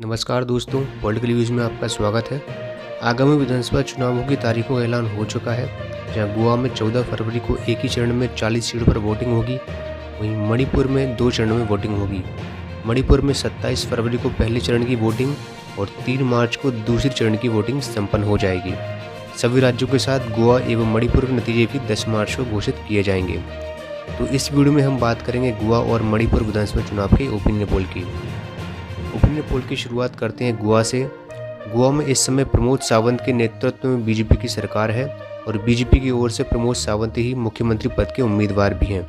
नमस्कार दोस्तों, political news में आपका स्वागत है। आगामी विधानसभा चुनावों की तारीखों का ऐलान हो चुका है, जहां गोवा में 14 फरवरी को एक ही चरण में 40 सीटों पर वोटिंग होगी। वहीं मणिपुर में 2 चरणों में वोटिंग होगी। मणिपुर में 27 फरवरी को पहले चरण की वोटिंग और 3 मार्च को दूसरे चरण की वोटिंग संपन्न हो जाएगी। सभी राज्यों के साथ गोवा एवं मणिपुर के नतीजे भी 10 मार्च को घोषित किए जाएंगे। तो इस वीडियो में हम बात करेंगे गोवा और मणिपुर विधानसभा चुनाव के ओपिनियन पोल की। ओपिनियन पोल की शुरुआत करते हैं गोवा से। गोवा में इस समय प्रमोद सावंत के नेतृत्व में बीजेपी की सरकार है और बीजेपी की ओर से प्रमोद सावंत ही मुख्यमंत्री पद के उम्मीदवार भी हैं।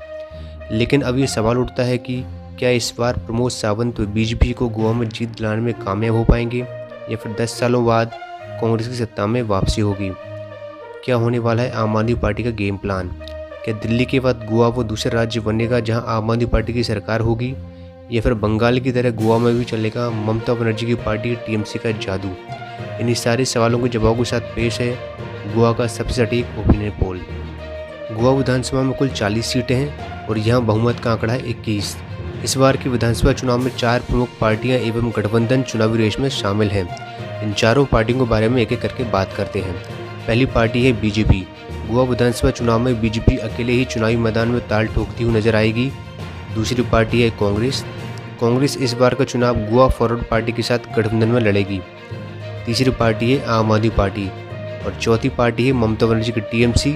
लेकिन अब ये सवाल उठता है कि क्या इस बार प्रमोद सावंत बीजेपी को गोवा में जीत दिलाने में कामयाब हो पाएंगे या फिर 10 सालों बाद कांग्रेस की सत्ता में वापसी होगी। क्या होने वाला है आम आदमी पार्टी का गेम प्लान? क्या दिल्ली के बाद गोवा वो दूसरा राज्य बनेगा जहां आम आदमी पार्टी की सरकार होगी, या फिर बंगाल की तरह गोवा में भी चलेगा ममता बनर्जी की पार्टी टीएमसी का जादू? इन्हीं सारे सवालों के जवाब के साथ पेश है गोवा का सबसे सटीक ओपिनियन पोल। गोवा विधानसभा में कुल 40 सीटें हैं और यहाँ बहुमत का आंकड़ा है 21। इस बार के विधानसभा चुनाव में 4 प्रमुख पार्टियां एवं गठबंधन चुनावी रेस में शामिल हैं। इन चारों पार्टियों के बारे में एक एक करके बात करते हैं। पहली पार्टी है बीजेपी। गोवा विधानसभा चुनाव में बीजेपी अकेले ही चुनावी मैदान में ताल ठोकती हुई नजर आएगी। दूसरी पार्टी है कांग्रेस। कांग्रेस इस बार का चुनाव गोवा फॉरवर्ड पार्टी के साथ गठबंधन में लड़ेगी। तीसरी पार्टी है आम आदमी पार्टी और चौथी पार्टी है ममता बनर्जी की टीएमसी।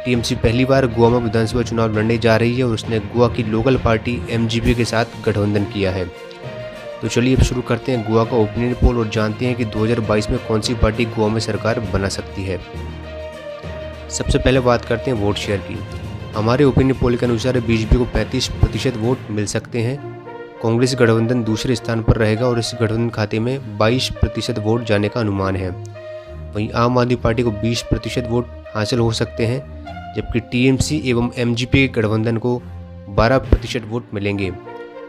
टीएमसी पहली बार गोवा में विधानसभा चुनाव लड़ने जा रही है और उसने गोवा की लोकल पार्टी एमजीपी के साथ गठबंधन किया है। तो चलिए अब शुरू करते हैं गोवा का ओपिनियन पोल और जानते हैं कि 2022 में कौन सी पार्टी गोवा में सरकार बना सकती है। सबसे पहले बात करते हैं वोट शेयर की। हमारे ओपिनियन पोल के अनुसार बीजेपी को 35% वोट मिल सकते हैं। कांग्रेस गठबंधन दूसरे स्थान पर रहेगा और इस गठबंधन खाते में 22% वोट जाने का अनुमान है। वहीं आम आदमी पार्टी को 20% वोट हासिल हो सकते हैं, जबकि टीएमसी एवं एमजीपी के गठबंधन को 12% वोट मिलेंगे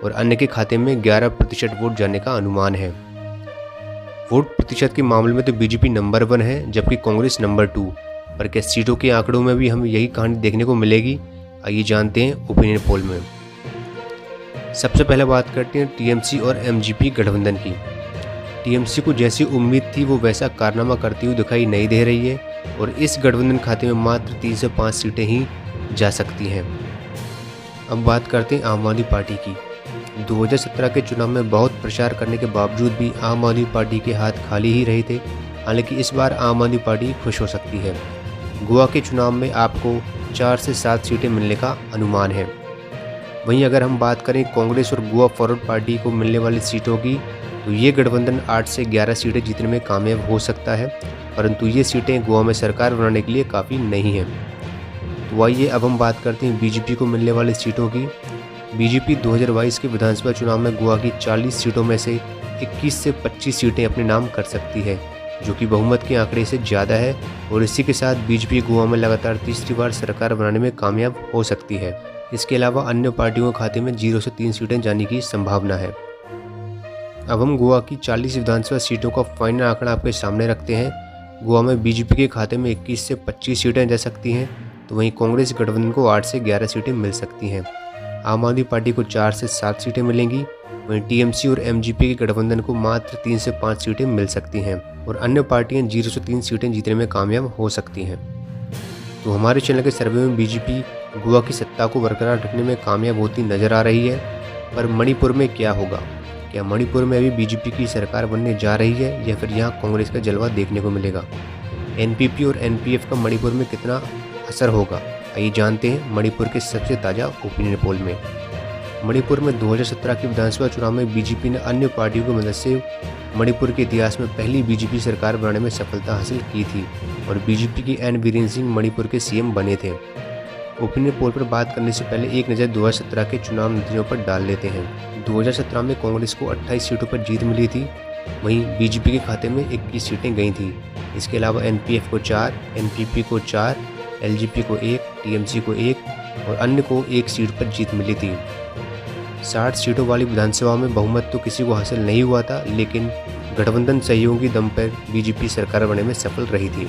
और अन्य के खाते में 11% वोट जाने का अनुमान है। वोट प्रतिशत के मामले में तो बीजेपी नंबर 1 है, जबकि कांग्रेस नंबर 2। पर क्या सीटों के आंकड़ों में भी हमें यही कहानी देखने को मिलेगी? आइए जानते हैं ओपिनियन पोल में। सबसे पहले बात करते हैं टीएमसी और एमजीपी गठबंधन की। टीएमसी को जैसी उम्मीद थी वो वैसा कारनामा करती हुई दिखाई नहीं दे रही है और इस गठबंधन खाते में मात्र 3 से 5 सीटें ही जा सकती हैं। अब बात करते हैं आम आदमी पार्टी की। 2017 के चुनाव में बहुत प्रचार करने के बावजूद भी आम आदमी पार्टी के हाथ खाली ही रहे थे। हालांकि इस बार आम आदमी पार्टी खुश हो सकती है। गोवा के चुनाव में आपको 4 से 7 सीटें मिलने का अनुमान है। वहीं अगर हम बात करें कांग्रेस और गोवा फॉरवर्ड पार्टी को मिलने वाली सीटों की, तो ये गठबंधन 8 से 11 सीटें जीतने में कामयाब हो सकता है, परंतु ये सीटें गोवा में सरकार बनाने के लिए काफ़ी नहीं हैं। तो आइए अब हम बात करते हैं बीजेपी को मिलने वाली सीटों की। बीजेपी 2022 के विधानसभा चुनाव में गोवा की 40 सीटों में से 21 से 25 सीटें अपने नाम कर सकती है, जो कि बहुमत के आंकड़े से ज़्यादा है और इसी के साथ बीजेपी गोवा में लगातार तीसरी बार सरकार बनाने में कामयाब हो सकती है। इसके अलावा अन्य पार्टियों के खाते में 0 से 3 सीटें जाने की संभावना है। अब हम गोवा की 40 विधानसभा सीटों का फाइनल आंकड़ा आपके सामने रखते हैं। गोवा में बीजेपी के खाते में 21 से 25 सीटें जा सकती हैं, तो वहीं कांग्रेस गठबंधन को 8 से 11 सीटें मिल सकती हैं। आम आदमी पार्टी को 4 से 7 सीटें मिलेंगी। वहीं टीएमसी और एमजीपी के गठबंधन को मात्र 3 से 5 सीटें मिल सकती हैं और अन्य पार्टियां 0 से 3 सीटें जीतने में कामयाब हो सकती हैं। तो हमारे चैनल के सर्वे में बीजेपी गोवा की सत्ता को बरकरार रखने में कामयाब होती नजर आ रही है। पर मणिपुर में क्या होगा? क्या मणिपुर में अभी बीजेपी की सरकार बनने जा रही है या फिर यहाँ कांग्रेस का जलवा देखने को मिलेगा? एनपीपी और एनपीएफ का मणिपुर में कितना असर होगा? आइए जानते हैं मणिपुर के सबसे ताज़ा ओपिनियन पोल में। मणिपुर में 2017 के विधानसभा चुनाव में बीजेपी ने अन्य पार्टियों की मदद से मणिपुर के इतिहास में पहली बीजेपी सरकार बनाने में सफलता हासिल की थी और बीजेपी के एन बीरेन सिंह मणिपुर के सीएम बने थे। ओपिनियन पोल पर बात करने से पहले एक नज़र 2017 के चुनाव नतीजों पर डाल लेते हैं। 2017 में कांग्रेस को 28 सीटों पर जीत मिली थी, वहीं बीजेपी के खाते में 21 सीटें गई थी। इसके अलावा एनपीएफ को 4, एनपीपी को 4, एलजेपी को 1, टीएमसी को 1 और अन्य को 1 सीट पर जीत मिली थी। 60 सीटों वाली विधानसभा में बहुमत तो किसी को हासिल नहीं हुआ था, लेकिन गठबंधन सहयोग के दम पर बीजेपी सरकार बनने में सफल रही थी।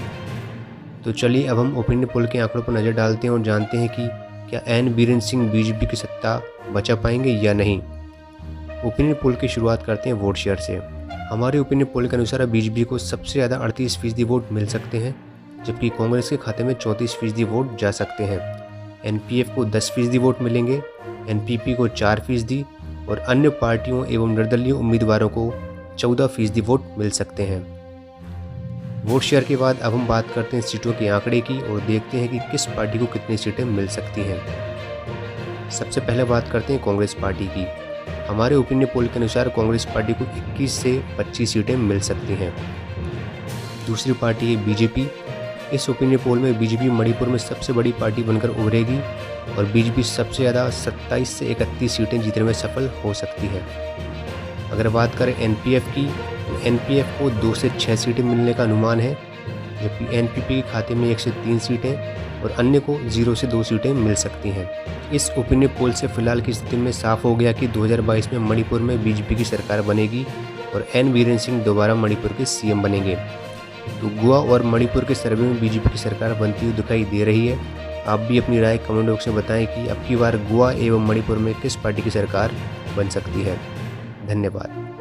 तो चलिए अब हम ओपिनियन पोल के आंकड़ों पर नज़र डालते हैं और जानते हैं कि क्या एन बीरेन सिंह बीजेपी की सत्ता बचा पाएंगे या नहीं। ओपिनियन पोल की शुरुआत करते हैं वोट शेयर से। हमारे ओपिनियन पोल के अनुसार बीजेपी को सबसे ज़्यादा 38% वोट मिल सकते हैं, जबकि कांग्रेस के खाते में 34% वोट जा सकते हैं। एनपीएफ को 10% वोट मिलेंगे, एनपीपी को 4% और अन्य पार्टियों एवं निर्दलीय उम्मीदवारों को 14% वोट मिल सकते हैं। वोट शेयर के बाद अब हम बात करते हैं सीटों के आंकड़े की और देखते हैं कि किस पार्टी को कितनी सीटें मिल सकती हैं। सबसे पहले बात करते हैं कांग्रेस पार्टी की। हमारे ओपिनियन पोल के अनुसार कांग्रेस पार्टी को 21 से 25 सीटें मिल सकती हैं। दूसरी पार्टी है बीजेपी। इस ओपिनियन पोल में बीजेपी मणिपुर में सबसे बड़ी पार्टी बनकर उभरेगी और बीजेपी सबसे ज़्यादा 27 से 31 सीटें जीतने में सफल हो सकती है। अगर बात करें एनपीएफ की, तो एनपीएफ को 2 से 6 सीटें मिलने का अनुमान है, जबकि एनपीपी के खाते में 1 से 3 सीटें और अन्य को 0 से 2 सीटें मिल सकती हैं। इस ओपिनियन पोल से फिलहाल की स्थिति में साफ हो गया कि 2022 में मणिपुर में बीजेपी की सरकार बनेगी और एन बीरेन सिंह दोबारा मणिपुर के सीएम बनेंगे। तो गोवा और मणिपुर के सर्वे में बीजेपी की सरकार बनती हुई दिखाई दे रही है। आप भी अपनी राय कमेंट बॉक्स में बताएं कि अब की बार गोवा एवं मणिपुर में किस पार्टी की सरकार बन सकती है। धन्यवाद।